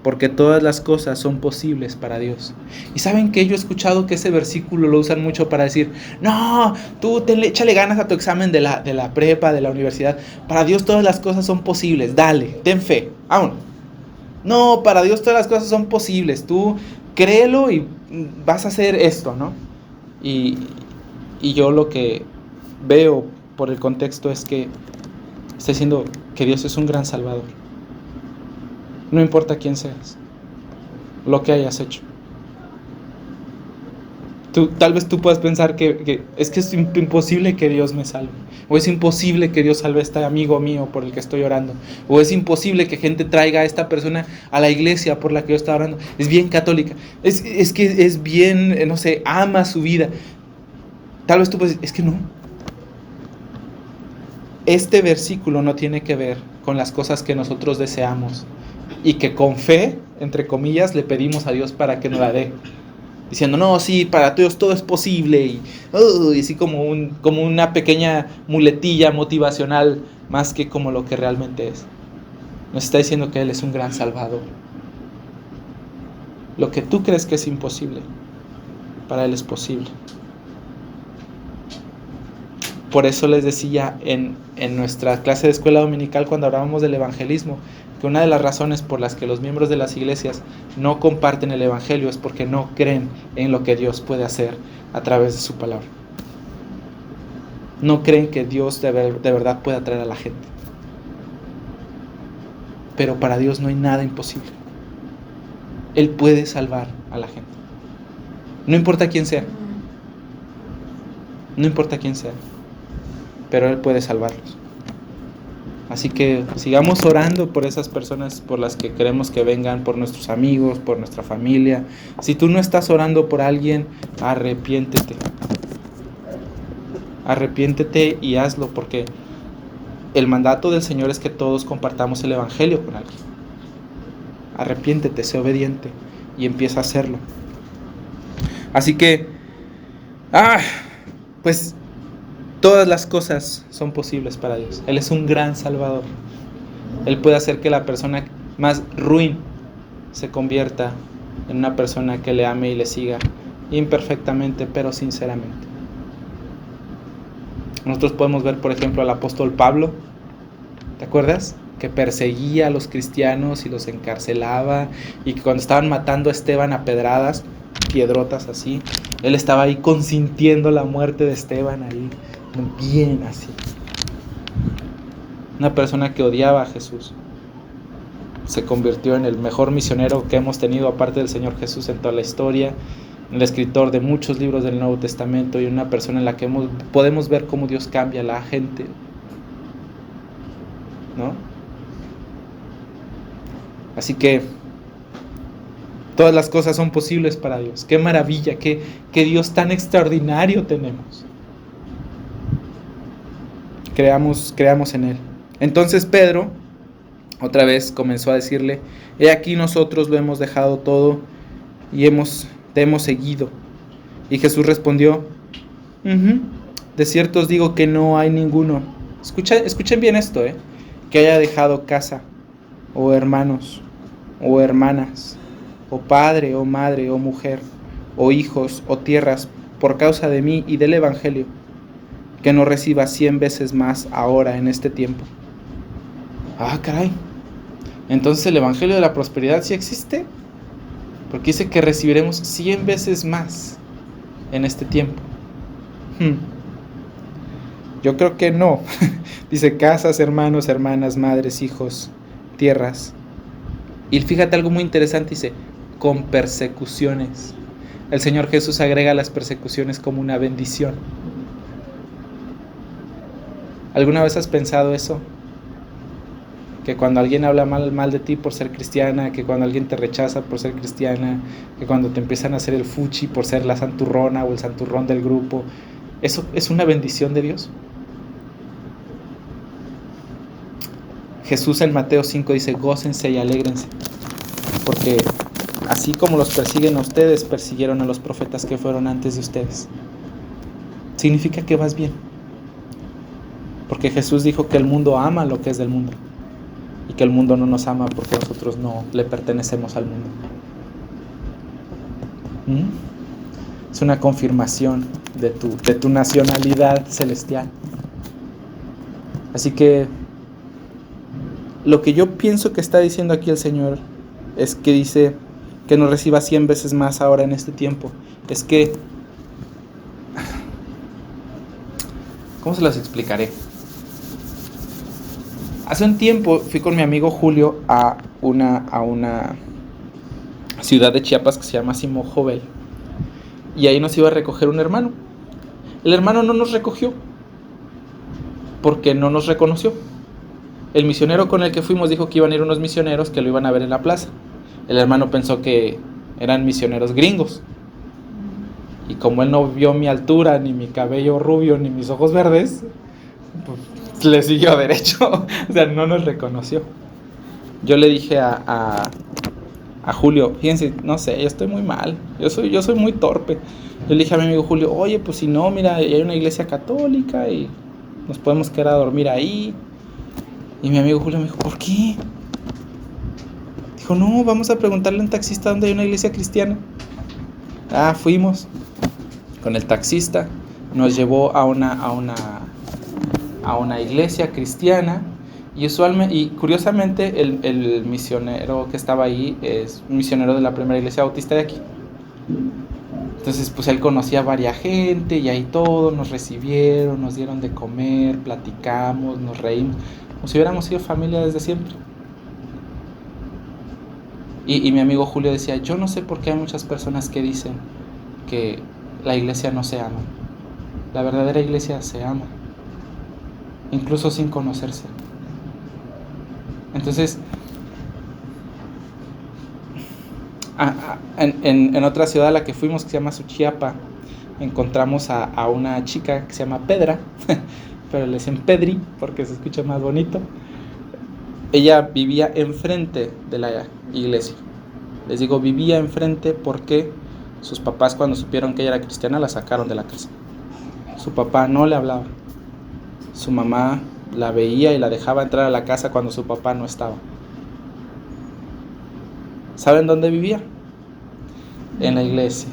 Speaker 1: porque todas las cosas son posibles para Dios. Y saben que yo he escuchado que ese versículo lo usan mucho para decir, no, tú échale ganas a tu examen de la prepa, de la universidad. Para Dios todas las cosas son posibles, dale, ten fe, aún. No, para Dios todas las cosas son posibles, tú créelo y vas a hacer esto, ¿no? Y yo lo que veo por el contexto es que está diciendo que Dios es un gran salvador. No importa quién seas, lo que hayas hecho. Tal vez tú puedas pensar que es imposible que Dios me salve, o es imposible que Dios salve a este amigo mío por el que estoy orando, o es imposible que gente traiga a esta persona a la iglesia por la que yo estaba orando. Es bien católica, es que es bien, no sé, ama su vida. Tal vez tú puedes decir, es que no. Este versículo no tiene que ver con las cosas que nosotros deseamos y que con fe, entre comillas, le pedimos a Dios para que nos la dé, diciendo, no, sí, para Dios todo es posible, y así como una pequeña muletilla motivacional, más que como lo que realmente es. Nos está diciendo que Él es un gran salvador. Lo que tú crees que es imposible, para Él es posible. Por eso les decía en nuestra clase de escuela dominical, cuando hablábamos del evangelismo, que una de las razones por las que los miembros de las iglesias no comparten el evangelio es porque no creen en lo que Dios puede hacer a través de su palabra. No creen que Dios de verdad pueda atraer a la gente. Pero para Dios no hay nada imposible. Él puede salvar a la gente. No importa quién sea. No importa quién sea. Pero Él puede salvarlos. Así que sigamos orando por esas personas por las que queremos que vengan, por nuestros amigos, por nuestra familia. Si tú no estás orando por alguien, arrepiéntete. Arrepiéntete y hazlo, porque el mandato del Señor es que todos compartamos el evangelio con alguien. Arrepiéntete, sé obediente y empieza a hacerlo. Así que, pues todas las cosas son posibles para Dios. Él es un gran salvador. Él puede hacer que la persona más ruin se convierta en una persona que le ame y le siga imperfectamente, pero sinceramente. Nosotros podemos ver, por ejemplo, al apóstol Pablo. ¿Te acuerdas? Que perseguía a los cristianos y los encarcelaba, y que cuando estaban matando a Esteban a pedradas, piedrotas así, él estaba ahí consintiendo la muerte de Esteban ahí. Bien así. Una persona que odiaba a Jesús se convirtió en el mejor misionero que hemos tenido aparte del Señor Jesús en toda la historia, el escritor de muchos libros del Nuevo Testamento, y una persona en la que podemos ver cómo Dios cambia a la gente, ¿no? Así que todas las cosas son posibles para Dios. ¡Qué maravilla! ¡Qué Dios tan extraordinario tenemos! Creamos en Él. Entonces Pedro otra vez comenzó a decirle: he aquí nosotros lo hemos dejado todo y te hemos seguido. Y Jesús respondió: de cierto os digo que no hay ninguno. Escuchen bien esto, que haya dejado casa, o hermanos, o hermanas, o padre, o madre, o mujer, o hijos, o tierras, por causa de mí y del Evangelio, que no reciba 100 veces más ahora en este tiempo. Ah, caray. Entonces el Evangelio de la prosperidad sí existe, porque dice que recibiremos 100 veces más en este tiempo. Yo creo que no. Dice casas, hermanos, hermanas, madres, hijos, tierras. Y fíjate algo muy interesante, dice con persecuciones. El Señor Jesús agrega las persecuciones como una bendición. ¿Alguna vez has pensado eso? Que cuando alguien habla mal de ti por ser cristiana, que cuando alguien te rechaza por ser cristiana, que cuando te empiezan a hacer el fuchi por ser la santurrona o el santurrón del grupo, ¿eso es una bendición de Dios? Jesús en Mateo 5 dice: gócense y alégrense, porque así como los persiguen a ustedes, persiguieron a los profetas que fueron antes de ustedes. Significa que vas bien, porque Jesús dijo que el mundo ama lo que es del mundo, y que el mundo no nos ama porque nosotros no le pertenecemos al mundo. Es una confirmación de tu nacionalidad celestial. Así que lo que yo pienso que está diciendo aquí el Señor es que dice que nos reciba 100 veces más ahora en este tiempo. Es que, ¿cómo se los explicaré? Hace un tiempo fui con mi amigo Julio a una ciudad de Chiapas que se llama Simojovel, y ahí nos iba a recoger un hermano. El hermano no nos recogió porque no nos reconoció. El misionero con el que fuimos dijo que iban a ir unos misioneros que lo iban a ver en la plaza. El hermano pensó que eran misioneros gringos, y como él no vio mi altura, ni mi cabello rubio, ni mis ojos verdes, pues le siguió derecho. O sea, no nos reconoció. Yo le dije a Julio: fíjense, no sé, yo estoy muy mal, yo soy muy torpe. Yo le dije a mi amigo Julio: oye, pues si no, mira, hay una iglesia católica y nos podemos quedar a dormir ahí. Y mi amigo Julio me dijo: ¿por qué? Dijo: no, vamos a preguntarle a un taxista dónde hay una iglesia cristiana. Fuimos con el taxista, nos llevó a una iglesia cristiana, y curiosamente el misionero que estaba ahí es un misionero de la primera iglesia bautista de aquí. Entonces pues él conocía a varias gente, y ahí todos nos recibieron, nos dieron de comer, platicamos, nos reímos, como si hubiéramos sido familia desde siempre. Y mi amigo Julio decía: yo no sé por qué hay muchas personas que dicen que la iglesia no se ama. La verdadera iglesia se ama, incluso sin conocerse. Entonces, en otra ciudad a la que fuimos, que se llama Suchiapa, encontramos a una chica que se llama Pedra, pero le dicen Pedri porque se escucha más bonito. Ella vivía enfrente de la iglesia. Les digo vivía enfrente porque sus papás, cuando supieron que ella era cristiana, la sacaron de la casa. Su papá no le hablaba. Su mamá la veía y la dejaba entrar a la casa cuando su papá no estaba. ¿Saben dónde vivía? En la iglesia.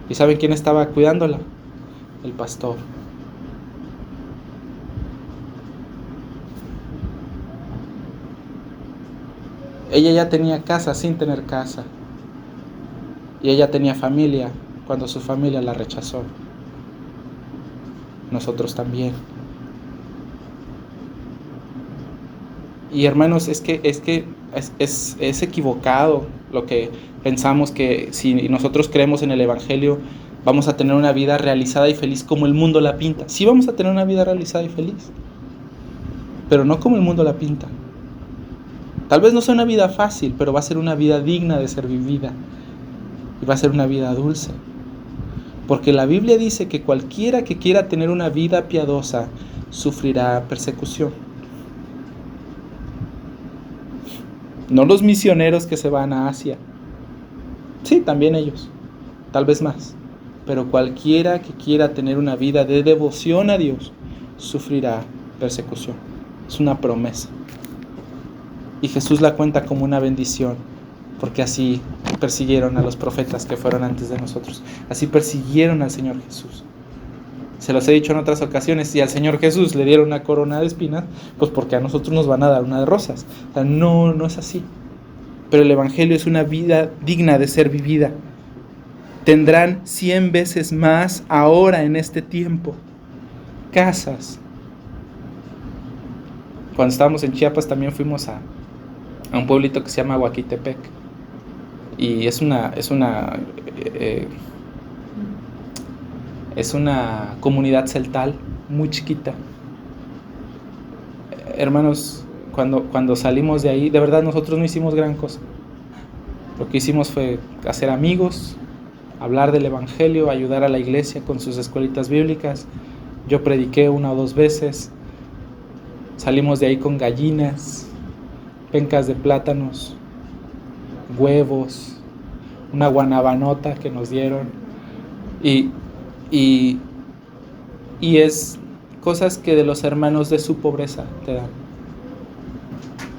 Speaker 1: ¿Y saben quién estaba cuidándola? El pastor. Ella ya tenía casa sin tener casa, y ella tenía familia cuando su familia la rechazó. Nosotros también. Y hermanos, es equivocado lo que pensamos, que si nosotros creemos en el Evangelio vamos a tener una vida realizada y feliz como el mundo la pinta. Sí, vamos a tener una vida realizada y feliz, pero no como el mundo la pinta. Tal vez no sea una vida fácil, pero va a ser una vida digna de ser vivida. Y va a ser una vida dulce. Porque la Biblia dice que cualquiera que quiera tener una vida piadosa sufrirá persecución. No los misioneros que se van a Asia. Sí, también ellos. Tal vez más. Pero cualquiera que quiera tener una vida de devoción a Dios sufrirá persecución. Es una promesa. Y Jesús la cuenta como una bendición, porque así persiguieron a los profetas que fueron antes de nosotros. Así persiguieron al Señor Jesús. Se los he dicho en otras ocasiones, si al Señor Jesús le dieron una corona de espinas, pues porque a nosotros nos van a dar una de rosas. O sea, no es así. Pero el Evangelio es una vida digna de ser vivida. Tendrán 100 veces más ahora en este tiempo. Casas. Cuando estábamos en Chiapas también fuimos a un pueblito que se llama Huaquitepec. Y es una comunidad celtal muy chiquita. Hermanos, cuando salimos de ahí, de verdad nosotros no hicimos gran cosa. Lo que hicimos fue hacer amigos, hablar del Evangelio, ayudar a la iglesia con sus escuelitas bíblicas. Yo prediqué 1 o 2 veces. Salimos de ahí con gallinas, pencas de plátanos, huevos, una guanabanota que nos dieron. Y es cosas que de los hermanos de su pobreza te dan.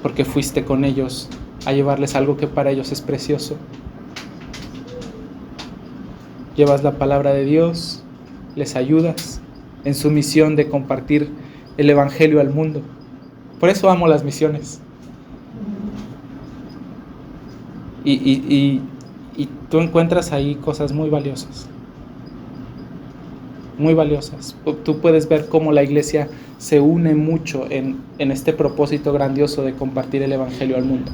Speaker 1: Porque fuiste con ellos a llevarles algo que para ellos es precioso. Llevas la palabra de Dios, les ayudas en su misión de compartir el Evangelio al mundo. Por eso amo las misiones. Y tú encuentras ahí cosas muy valiosas. Muy valiosas. Tú puedes ver cómo la iglesia se une mucho en este propósito grandioso de compartir el Evangelio al mundo.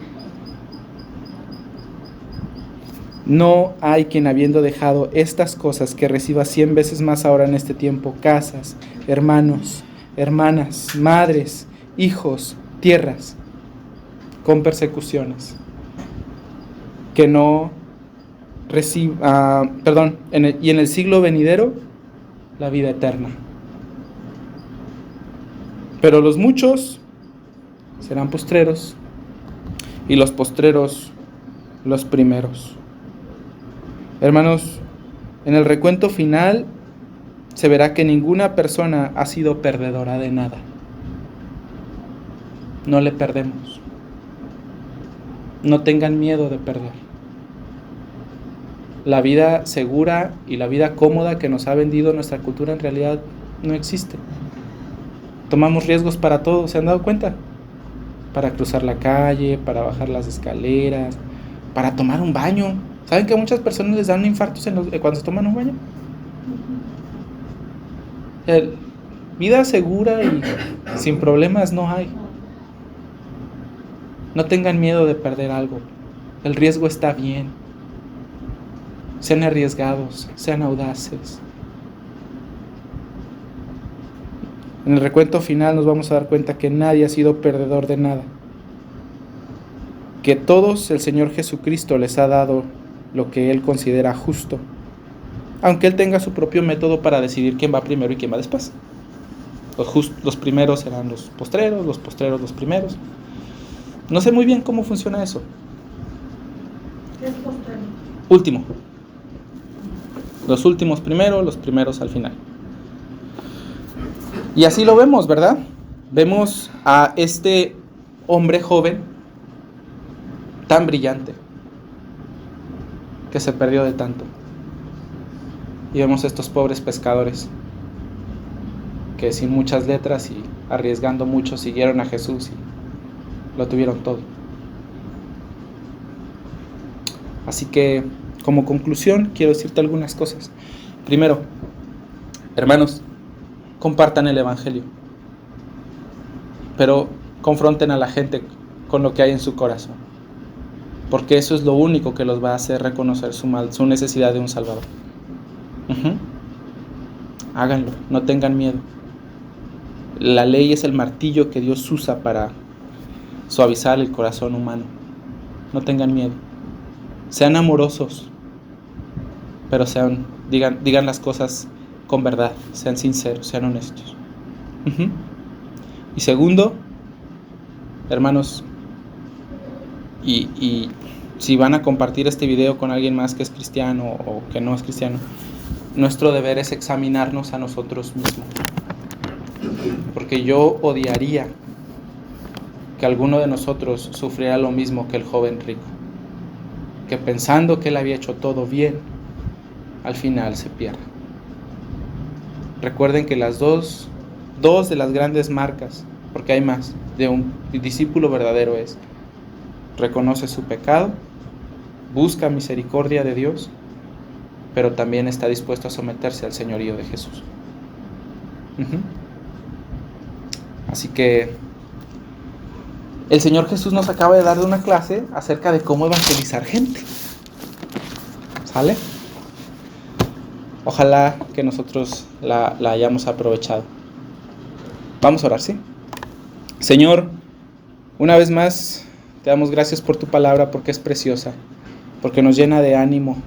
Speaker 1: No hay quien, habiendo dejado estas cosas, que reciba 100 veces más ahora en este tiempo: casas, hermanos, hermanas, madres, hijos, tierras, con persecuciones, que no reciba, y en el siglo venidero, la vida eterna. Pero los muchos serán postreros, y los postreros los primeros. Hermanos, en el recuento final se verá que ninguna persona ha sido perdedora de nada. No le perdemos. No tengan miedo de perder. La vida segura y la vida cómoda que nos ha vendido nuestra cultura en realidad no existe. Tomamos riesgos para todo, ¿se han dado cuenta? Para cruzar la calle, para bajar las escaleras, para tomar un baño. ¿Saben que a muchas personas les dan infartos cuando se toman un baño? Vida segura y sin problemas no hay. No tengan miedo de perder algo. El riesgo está bien. Sean arriesgados, sean audaces. En el recuento final nos vamos a dar cuenta que nadie ha sido perdedor de nada. Que todos el Señor Jesucristo les ha dado lo que Él considera justo, aunque Él tenga su propio método para decidir quién va primero y quién va después. Los primeros serán los postreros los primeros. No sé muy bien cómo funciona eso.
Speaker 3: ¿Qué es postrero?
Speaker 1: Último. Los últimos primero, los primeros al final. Y así lo vemos, ¿verdad? Vemos a este hombre joven tan brillante que se perdió de tanto. Y vemos a estos pobres pescadores que sin muchas letras y arriesgando mucho siguieron a Jesús y lo tuvieron todo. Así que, como conclusión, quiero decirte algunas cosas. Primero, hermanos, compartan el Evangelio, pero confronten a la gente con lo que hay en su corazón, porque eso es lo único que los va a hacer reconocer su necesidad de un Salvador. Háganlo, no tengan miedo. La ley es el martillo que Dios usa suavizar el corazón humano. No tengan miedo. Sean amorosos, pero digan las cosas con verdad, sean sinceros, sean honestos. Y segundo, hermanos, y si van a compartir este video con alguien más que es cristiano o que no es cristiano, nuestro deber es examinarnos a nosotros mismos. Porque yo odiaría que alguno de nosotros sufriera lo mismo que el joven rico, que pensando que él había hecho todo bien, al final se pierde. Recuerden que las dos de las grandes marcas, porque hay más, de un discípulo verdadero es: reconoce su pecado, busca misericordia de Dios, pero también está dispuesto a someterse al señorío de Jesús. Así que el Señor Jesús nos acaba de dar una clase acerca de cómo evangelizar gente. ¿Sale? Ojalá que nosotros la hayamos aprovechado. Vamos a orar, ¿sí? Señor, una vez más te damos gracias por tu palabra, porque es preciosa, porque nos llena de ánimo,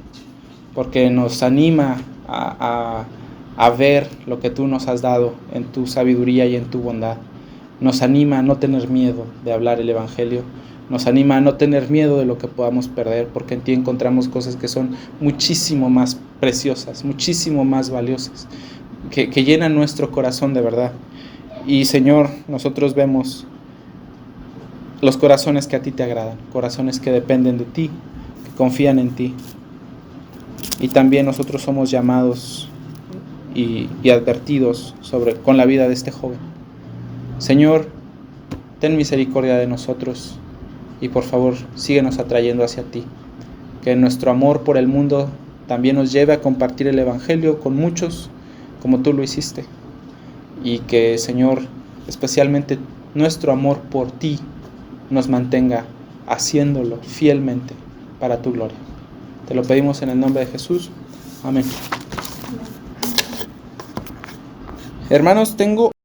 Speaker 1: porque nos anima a ver lo que tú nos has dado en tu sabiduría y en tu bondad. Nos anima a no tener miedo de hablar el Evangelio. Nos anima a no tener miedo de lo que podamos perder, porque en ti encontramos cosas que son muchísimo más preciosas, muchísimo más valiosas, que llenan nuestro corazón de verdad. Y Señor, nosotros vemos los corazones que a ti te agradan, corazones que dependen de ti, que confían en ti. Y también nosotros somos llamados y advertidos con la vida de este joven. Señor, ten misericordia de nosotros y por favor síguenos atrayendo hacia ti. Que nuestro amor por el mundo también nos lleve a compartir el Evangelio con muchos como tú lo hiciste. Y que, Señor, especialmente nuestro amor por ti nos mantenga haciéndolo fielmente para tu gloria. Te lo pedimos en el nombre de Jesús. Amén. Hermanos, tengo